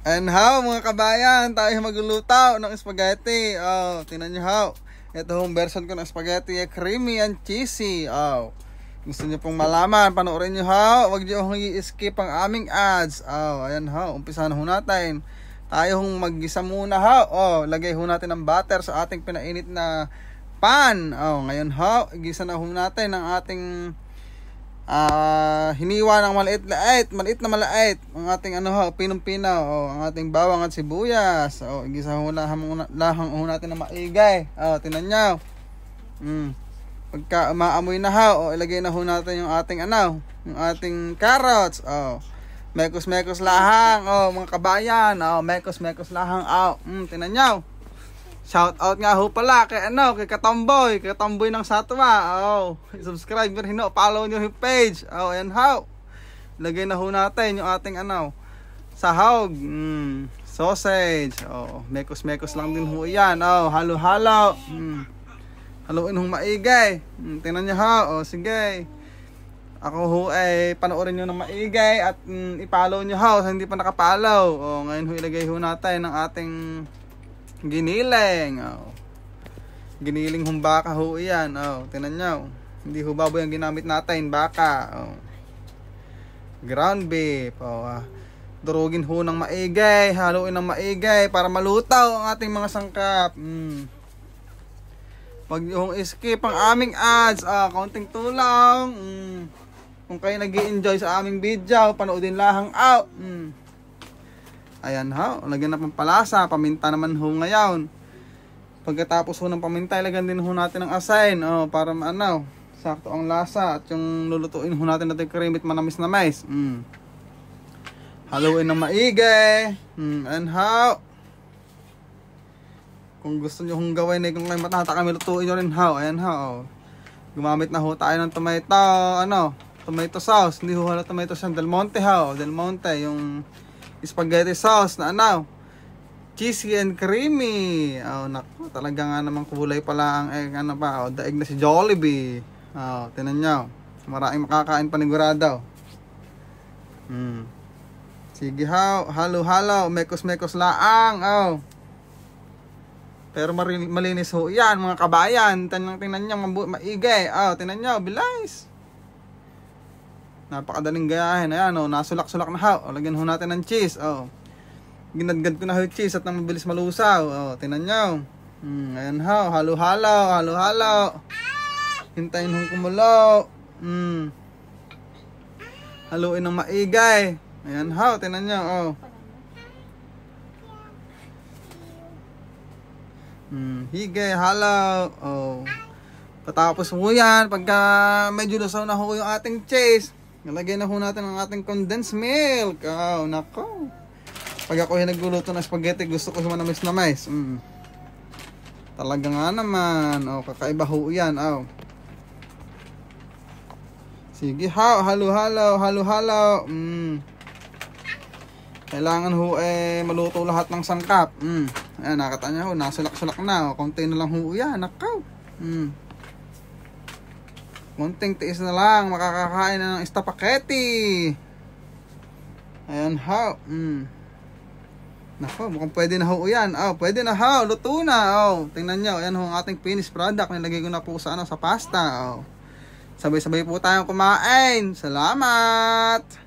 And how mga kabayan, tayo magluluto ng spaghetti. Oh, tingnan niyo how. Ito yung version ko ng spaghetti, creamy and cheesy. Oh. Gusto niyo pong malaman, panoorin niyo how. Huwag niyo i-skip ang aming ads. Oh, ayan how. Umpisahan ho natin. Tayo hong maggisa muna how. Oh, lagay ho natin ng butter sa ating pinainit na pan. Oh, ngayon how, igisa na ho natin ang ating hiniwa ng maliit na malait ang ating pinong-pinaw, ang ating bawang at sibuyas. Igisa ho lahang ho natin na maigay. Tingnan nyo. Pagka umaamoy na ho, ilagay na ho natin yung ating yung ating carrots. Mekos lahang, mga kabayan. Mekos lahang. Tingnan nyo. Shout out nga ho pala kay kay Katomboy ng Satwa. Subscribe nyo, follow nyo yung page. Ayan how. Lagay na ho natin yung ating sahog, sausage. Mekos lang din ho yan. Halo-halo. Haluin ho maigay. Tingnan nyo ho. Sige. Ako ho panoorin nyo ng maigay at i-follow nyo ho sa hindi pa nakapollow. Ngayon ho ilagay ho natin ng ating giniling. Giniling hong baka ho yan. Tingnan nyo. Hindi ho baboy ang ginamit natin, baka. Ground beef. Durugin ho ng maigay, haluin ng maigay para malutaw ang ating mga sangkap. Huwag nyo skip ang aming ads. Kaunting tulong. Kung kayo nag-i-enjoy sa aming video, panoodin lahang out. Ayan ho, lagyan na pampalasa, paminta naman ho ngayon. Pagkatapos ho ng paminta, lagyan din ho natin ng asin, para sakto ang lasa. At yung lulutuin ho natin creamy at manamis-namis. Haluin ng maigay. And how. Kung gusto nyo hong gawin kung kayo matata kami, lutuin nyo rin ho. Ayan ho. Gumamit na ho tayo ng tomato sauce. Hindi ho tomato sauce, Del Monte ho. Del Monte, yung spaghetti sauce na cheesy and creamy. Naku, talaga nga namang kulay pala ang egg, daig na si Jollibee. Tingnan nyo, maraming makakain panigurado. Sige how, halo-halo, mekos laang. Pero malinis ho yan mga kabayan. Tingnan nyo, maigay. Tingnan nyo, bilis. Napakadaling gayahin. Ayan, nasulak-sulak na ho. Lagyan ho natin ng cheese. Ginadgad ko na ho yung cheese at nang mabilis malusaw. Tingnan nyo. Ayan ho. Halo-halo. Hintayin ho kumulo. Haluin ng maigay. Ayan ho. Tingnan nyo. Higay, halo. Patapos ho yan. Pagka medyo lusaw na ho yung ating cheese, nalagay na ho natin ang ating condensed milk. Nako. Pag ako yung nagluluto ng spaghetti, gusto ko manamis-namis. Talaga nga naman. Kakaiba ho yan. Sige ho, halo-halo. Kailangan ho maluto lahat ng sangkap. Ayan, nakita nyo ho, nasulak-sulak na. Konti na lang ho yan. Nako. Konting tiis na lang, makakakain na ng spaghetti. Ayan ho. Nako, mukhang pwede na ho yan. Pwede na ho, luto na. Tingnan nyo, ayan ho ang ating finished product. Nilagay ko na po sa pasta. Sabay-sabay po tayong kumain. Salamat.